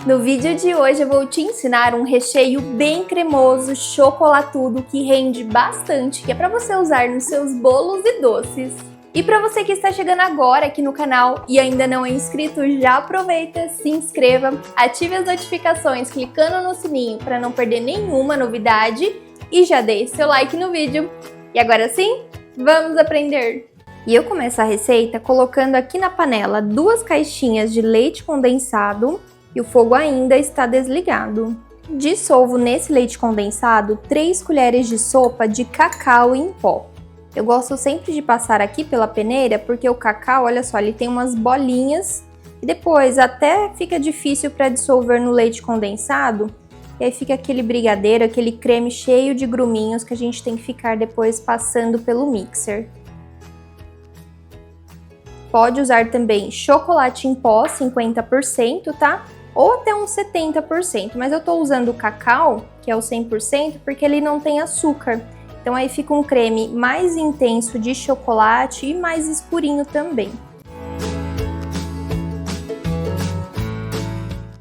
No vídeo de hoje eu vou te ensinar um recheio bem cremoso, chocolatudo, que rende bastante, que é para você usar nos seus bolos e doces. E para você que está chegando agora aqui no canal e ainda não é inscrito, já aproveita, se inscreva, ative as notificações clicando no sininho para não perder nenhuma novidade e já deixe seu like no vídeo. E agora sim, vamos aprender! E eu começo a receita colocando aqui na panela 2 caixinhas de leite condensado e o fogo ainda está desligado. Dissolvo nesse leite condensado 3 colheres de sopa de cacau em pó. Eu gosto sempre de passar aqui pela peneira porque o cacau, olha só, ele tem umas bolinhas e depois até fica difícil para dissolver no leite condensado. E aí fica aquele brigadeiro, aquele creme cheio de gruminhos que a gente tem que ficar depois passando pelo mixer. Pode usar também chocolate em pó 50%, tá? Ou até uns 70%, mas eu tô usando o cacau, que é o 100%, porque ele não tem açúcar. Então aí fica um creme mais intenso de chocolate e mais escurinho também.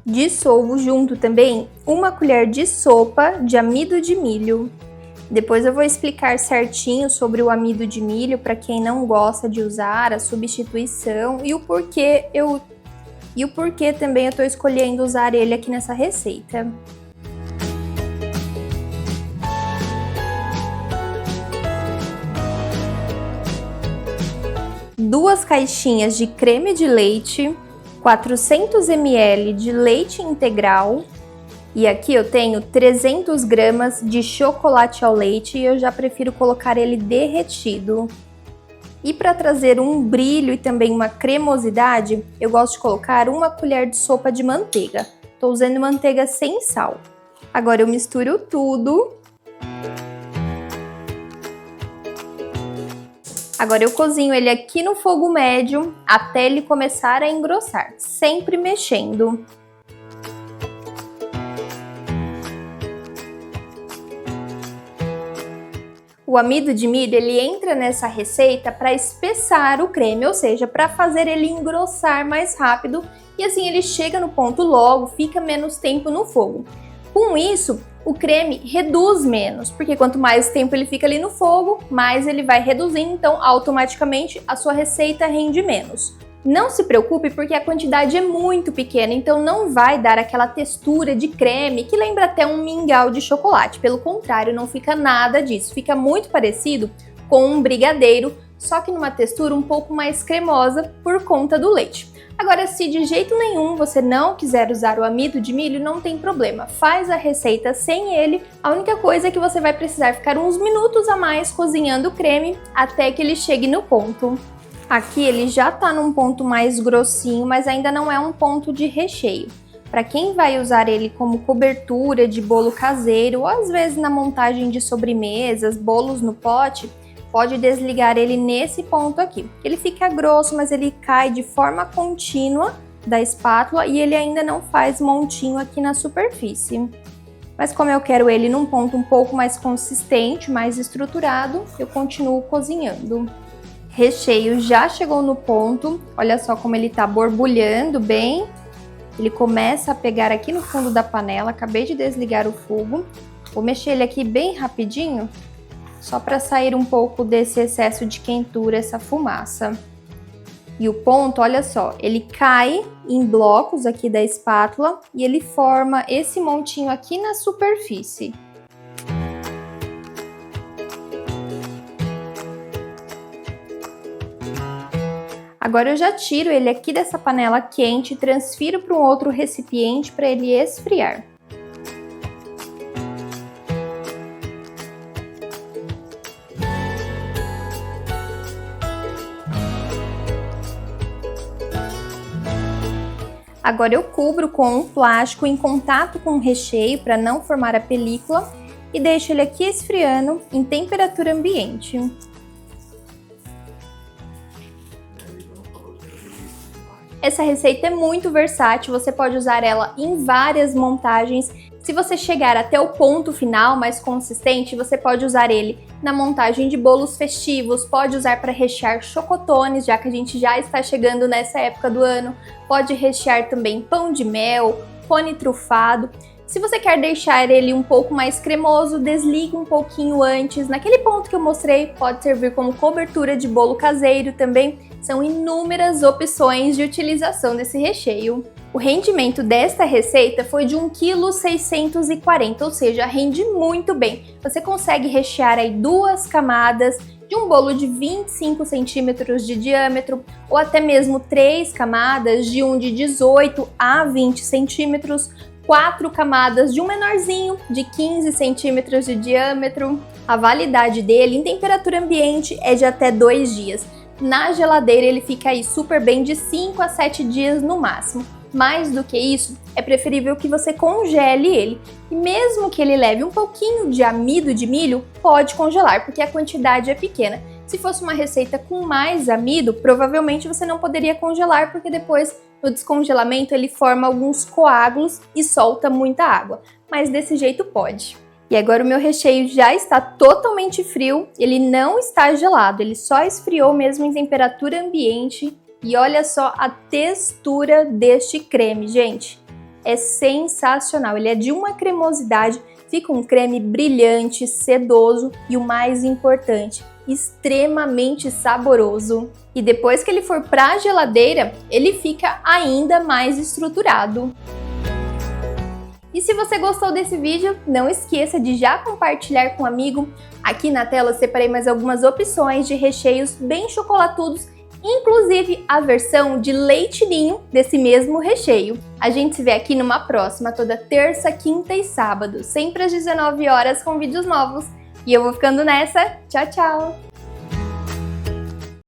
Dissolvo junto também 1 colher de sopa de amido de milho. Depois eu vou explicar certinho sobre o amido de milho para quem não gosta de usar, a substituição e o porquê também eu estou escolhendo usar ele aqui nessa receita. Duas caixinhas de creme de leite, 400 ml de leite integral e aqui eu tenho 300 gramas de chocolate ao leite e eu já prefiro colocar ele derretido. E para trazer um brilho e também uma cremosidade, eu gosto de colocar 1 colher de sopa de manteiga. Estou usando manteiga sem sal. Agora eu misturo tudo. Agora eu cozinho ele aqui no fogo médio até ele começar a engrossar, sempre mexendo. O amido de milho, ele entra nessa receita para espessar o creme, ou seja, para fazer ele engrossar mais rápido e assim ele chega no ponto logo, fica menos tempo no fogo. Com isso, o creme reduz menos, porque quanto mais tempo ele fica ali no fogo, mais ele vai reduzindo, então automaticamente a sua receita rende menos. Não se preocupe porque a quantidade é muito pequena, então não vai dar aquela textura de creme que lembra até um mingau de chocolate. Pelo contrário, não fica nada disso, fica muito parecido com um brigadeiro, só que numa textura um pouco mais cremosa por conta do leite. Agora, se de jeito nenhum você não quiser usar o amido de milho, não tem problema, faz a receita sem ele. A única coisa é que você vai precisar ficar uns minutos a mais cozinhando o creme até que ele chegue no ponto. Aqui ele já tá num ponto mais grossinho, mas ainda não é um ponto de recheio. Para quem vai usar ele como cobertura de bolo caseiro ou às vezes na montagem de sobremesas, bolos no pote, pode desligar ele nesse ponto aqui. Ele fica grosso, mas ele cai de forma contínua da espátula e ele ainda não faz montinho aqui na superfície. Mas como eu quero ele num ponto um pouco mais consistente, mais estruturado, eu continuo cozinhando. Recheio já chegou no ponto, olha só como ele tá borbulhando bem. Ele começa a pegar aqui no fundo da panela, acabei de desligar o fogo. Vou mexer ele aqui bem rapidinho, só para sair um pouco desse excesso de quentura, essa fumaça. E o ponto, olha só, ele cai em blocos aqui da espátula e ele forma esse montinho aqui na superfície. Agora eu já tiro ele aqui dessa panela quente e transfiro para um outro recipiente para ele esfriar. Agora eu cubro com um plástico em contato com o recheio para não formar a película e deixo ele aqui esfriando em temperatura ambiente. Essa receita é muito versátil, você pode usar ela em várias montagens. Se você chegar até o ponto final mais consistente, você pode usar ele na montagem de bolos festivos, pode usar para rechear chocotones, já que a gente já está chegando nessa época do ano, pode rechear também pão de mel, cone trufado. Se você quer deixar ele um pouco mais cremoso, desliga um pouquinho antes. Naquele ponto que eu mostrei, pode servir como cobertura de bolo caseiro também. São inúmeras opções de utilização desse recheio. O rendimento desta receita foi de 1,640 kg, ou seja, rende muito bem. Você consegue rechear aí 2 camadas de um bolo de 25 centímetros de diâmetro, ou até mesmo 3 camadas de um de 18 a 20 centímetros, 4 camadas de um menorzinho de 15 centímetros de diâmetro. A validade dele em temperatura ambiente é de até 2 dias. Na geladeira ele fica aí super bem de 5 a 7 dias no máximo. Mais do que isso, é preferível que você congele ele. E mesmo que ele leve um pouquinho de amido de milho, pode congelar, porque a quantidade é pequena. Se fosse uma receita com mais amido, provavelmente você não poderia congelar, porque depois, no descongelamento, ele forma alguns coágulos e solta muita água. Mas desse jeito pode. E agora o meu recheio já está totalmente frio, ele não está gelado, ele só esfriou mesmo em temperatura ambiente. E olha só a textura deste creme, gente. É sensacional, ele é de uma cremosidade, fica um creme brilhante, sedoso e o mais importante, extremamente saboroso. E depois que ele for para a geladeira, ele fica ainda mais estruturado. E se você gostou desse vídeo, não esqueça de já compartilhar com um amigo. Aqui na tela eu separei mais algumas opções de recheios bem chocolatudos, inclusive a versão de leite ninho desse mesmo recheio. A gente se vê aqui numa próxima, toda terça, quinta e sábado, sempre às 19 horas com vídeos novos. E eu vou ficando nessa. Tchau, tchau!